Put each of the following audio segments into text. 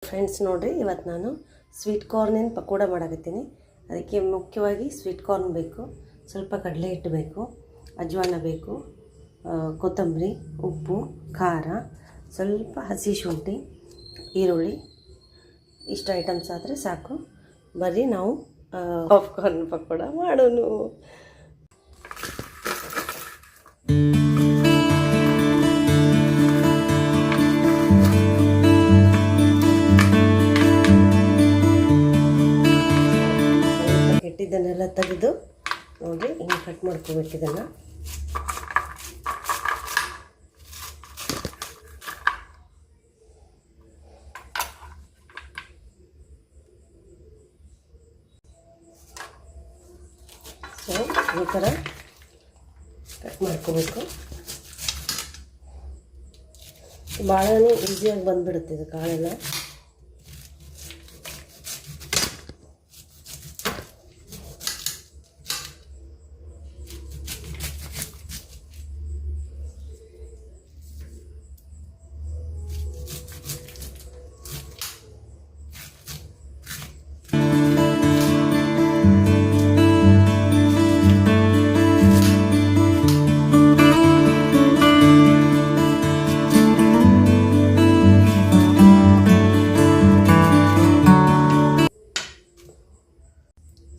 Friends ನೋಡ್ರಿ, ಇವತ್ತು ನಾನು ಸ್ವೀಟ್ ಕಾರ್ನಿನ ಪಕೋಡ ಮಾಡಕತ್ತೀನಿ. ಅದಕ್ಕೆ ಮುಖ್ಯವಾಗಿ ಸ್ವೀಟ್ ಕಾರ್ನ್ ಬೇಕು, ಸ್ವಲ್ಪ ಕಡಲೆ ಹಿಟ್ಟು ಬೇಕು, ಅಜ್ವಾನ ಬೇಕು, ಕೊತ್ತಂಬರಿ, ಉಪ್ಪು, ಖಾರ, ಸ್ವಲ್ಪ ಹಸಿ ಶುಂಠಿ, ಈರುಳ್ಳಿ. ಇಷ್ಟು ಐಟಮ್ಸ್ ಆದರೆ ಸಾಕು. ಬರ್ರಿ ನಾವು ಪಾಪ್ಕಾರ್ನ್ ಪಕೋಡ ಮಾಡೋಣ. ಇದನ್ನೆಲ್ಲ ತೆಗೆದು ನೋಡಿರಿ, ಹಿಂಗೆ ಕಟ್ ಮಾಡ್ಕೋಬೇಕು. ಇದನ್ನು ಸೊ ಈ ಥರ ಕಟ್ ಮಾಡ್ಕೋಬೇಕು. ಭಾಳನೇ ಈಸಿಯಾಗಿ ಬಂದುಬಿಡುತ್ತೆ ಇದು ಕಾಳೆಲ್ಲ.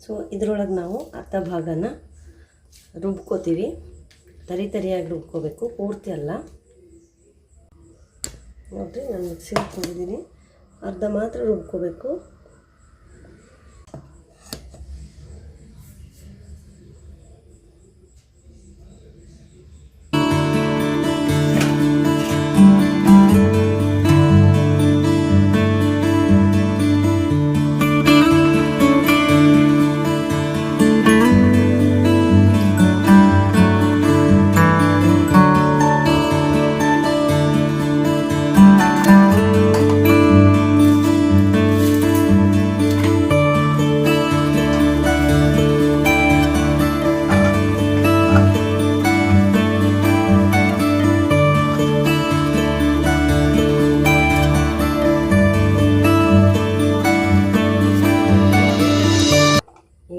ಸೊ ಇದರೊಳಗೆ ನಾವು ಅರ್ಧ ಭಾಗನ ರುಬ್ಕೋತೀವಿ. ತರಿಯಾಗಿ ರುಬ್ಕೋಬೇಕು, ಪೂರ್ತಿ ಅಲ್ಲ. ನೋಡಿರಿ, ನಾನು ಮಿಕ್ಸಿ ಹಾಕ್ಕೊಂಡಿದ್ದೀನಿ. ಅರ್ಧ ಮಾತ್ರ ರುಬ್ಕೋಬೇಕು.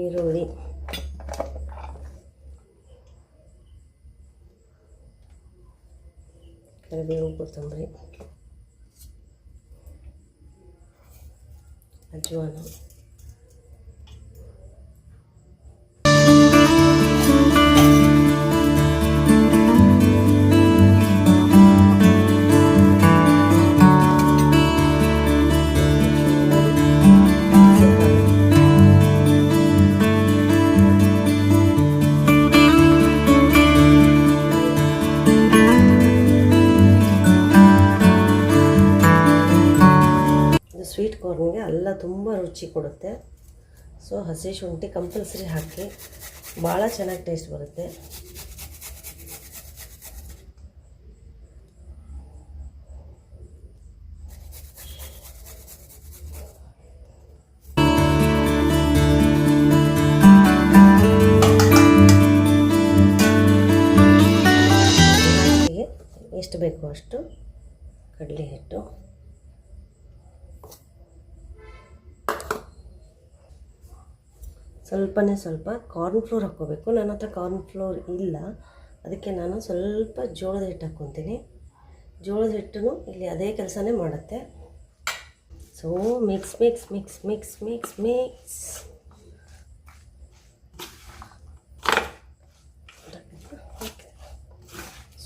ಈರುಳ್ಳಿ, ಕರಿಬೇವು, ಕೊತ್ತಂಬರಿ, ಅಜ್ವಾನ, ಸ್ವೀಟ್ ಕಾರ್ನಿಗೆ ಅಲ್ಲ ತುಂಬ ರುಚಿ ಕೊಡುತ್ತೆ. ಸೊ ಹಸಿ ಶುಂಠಿ ಕಂಪಲ್ಸರಿ ಹಾಕಿ, ಭಾಳ ಚೆನ್ನಾಗಿ ಟೇಸ್ಟ್ ಬರುತ್ತೆ. ಎಷ್ಟು ಬೇಕು ಅಷ್ಟು ಕಡಲೆ ಹಿಟ್ಟು, ಸ್ವಲ್ಪನೇ ಸ್ವಲ್ಪ ಕಾರ್ನ್ ಫ್ಲೋರ್ ಹಾಕ್ಕೋಬೇಕು. ನನ್ನ ಹತ್ರ ಕಾರ್ನ್ ಫ್ಲೋರ್ ಇಲ್ಲ, ಅದಕ್ಕೆ ನಾನು ಸ್ವಲ್ಪ ಜೋಳದ ಹಿಟ್ಟು ಹಾಕ್ಕೊತೀನಿ. ಜೋಳದ ಹಿಟ್ಟು ಇಲ್ಲಿ ಅದೇ ಕೆಲಸನೇ ಮಾಡುತ್ತೆ. So mix mix mix mix mix mix.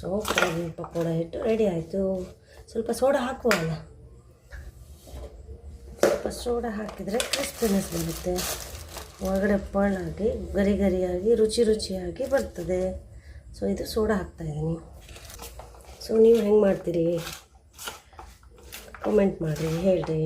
So pakoda ಹಿಟ್ಟು ರೆಡಿ ಆಯಿತು. ಸ್ವಲ್ಪ ಸೋಡಾ ಹಾಕುವಲ್ಲ, ಸ್ವಲ್ಪ ಸೋಡಾ ಹಾಕಿದರೆ ಕ್ರಿಸ್ಪಿನೆಸ್ ಬರುತ್ತೆ. ಒಳಗಡೆ ಪಳ್ಳಾಗಿ ಗರಿ ಗರಿಯಾಗಿ ರುಚಿಯಾಗಿ ಬರ್ತದೆ. ಸೊ ಇದು ಸೋಡಾ ಹಾಕ್ತಾಯಿದ್ದೀನಿ. ಸೊ ನೀವು ಹೆಂಗೆ ಮಾಡ್ತೀರಿ ಕಮೆಂಟ್ ಮಾಡಿರಿ, ಹೇಳಿರಿ.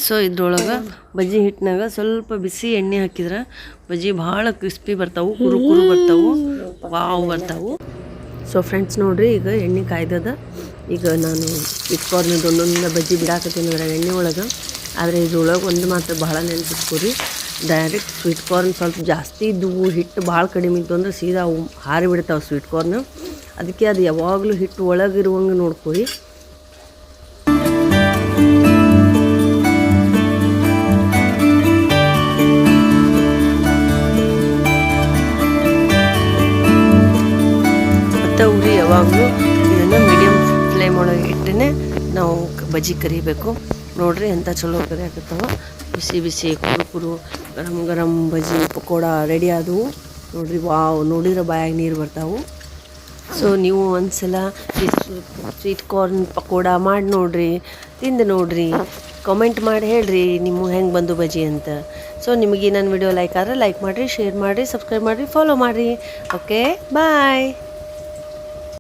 ಸೊ ಇದ್ರೊಳಗೆ ಬಜ್ಜಿ ಹಿಟ್ಟಿನಾಗ ಸ್ವಲ್ಪ ಬಿಸಿ ಎಣ್ಣೆ ಹಾಕಿದ್ರೆ ಬಜ್ಜಿ ಭಾಳ ಕ್ರಿಸ್ಪಿ ಬರ್ತಾವೆ, ಕುರು ಕುರು ಬರ್ತಾವೆ, ವಾವ್ ಬರ್ತಾವೆ. ಸೊ ಫ್ರೆಂಡ್ಸ್ ನೋಡಿರಿ, ಈಗ ಎಣ್ಣೆ ಕಾಯ್ದದ. ಈಗ ನಾನು ಸ್ವೀಟ್ ಕಾರ್ನಿಂದ ಒಂದೊಂದು ಬಜ್ಜಿ ಬಿಡಾಕತ್ತೀನಿ ಅದ್ರ ಎಣ್ಣೆ ಒಳಗೆ. ಆದರೆ ಇದ್ರೊಳಗೆ ಒಂದು ಮಾತ್ರ ಭಾಳ ನೆನ್ಪಿಟ್ಕೊರಿ, ಡೈರೆಕ್ಟ್ ಸ್ವೀಟ್ ಕಾರ್ನ್ ಸ್ವಲ್ಪ ಜಾಸ್ತಿ ಇದ್ದವು, ಹಿಟ್ಟು ಭಾಳ ಕಡಿಮೆ ಇತ್ತು ಅಂದ್ರೆ ಸೀದಾ ಅವು ಹಾರಿ ಬಿಡ್ತಾವೆ ಸ್ವೀಟ್ ಕಾರ್ನ್. ಅದಕ್ಕೆ ಅದು ಯಾವಾಗಲೂ ಹಿಟ್ಟು ಒಳಗಿರುವಂಗೆ ನೋಡ್ಕೊರಿ. ಮತ್ತು ಉರಿ ಯಾವಾಗಲೂ ಇದನ್ನು ಮೀಡಿಯಮ್ ಫ್ಲೇಮ್ ಒಳಗೆ ಇಟ್ಟೇ ನಾವು ಬಜ್ಜಿ ಕರಿಬೇಕು. ನೋಡಿರಿ ಎಂಥ ಚಲೋ ಕರಿ ಆಗುತ್ತವ, ಬಿಸಿ ಬಿಸಿ ಕುರು ಕುರು ಗರಂ ಗರಂ ಬಜ್ಜಿ ಪಕೋಡ ರೆಡಿ ಆದವು ನೋಡಿರಿ. ವಾವ್, ನೋಡಿದ್ರೆ ಬಾಯಾಗ ನೀರು ಬರ್ತಾವೆ. ಸೊ ನೀವು ಒಂದ್ಸಲ ಈ ಸ್ವೀಟ್ ಕಾರ್ನ್ ಪಕೋಡ ಮಾಡಿ ನೋಡಿರಿ, ತಿಂದು ನೋಡಿರಿ, ಕಾಮೆಂಟ್ ಮಾಡಿ ಹೇಳ್ರಿ ನಿಮ್ಮ ಹೆಂಗೆ ಬಂದು ಬಜ್ಜಿ ಅಂತ. ಸೊ ನಿಮಗೆ ನನ್ನ ವಿಡಿಯೋ ಲೈಕ್ ಆದರೆ ಲೈಕ್ ಮಾಡಿರಿ, ಶೇರ್ ಮಾಡಿರಿ, ಸಬ್ಸ್ಕ್ರೈಬ್ ಮಾಡಿರಿ, ಫಾಲೋ ಮಾಡಿರಿ. ಓಕೆ, ಬಾಯ್.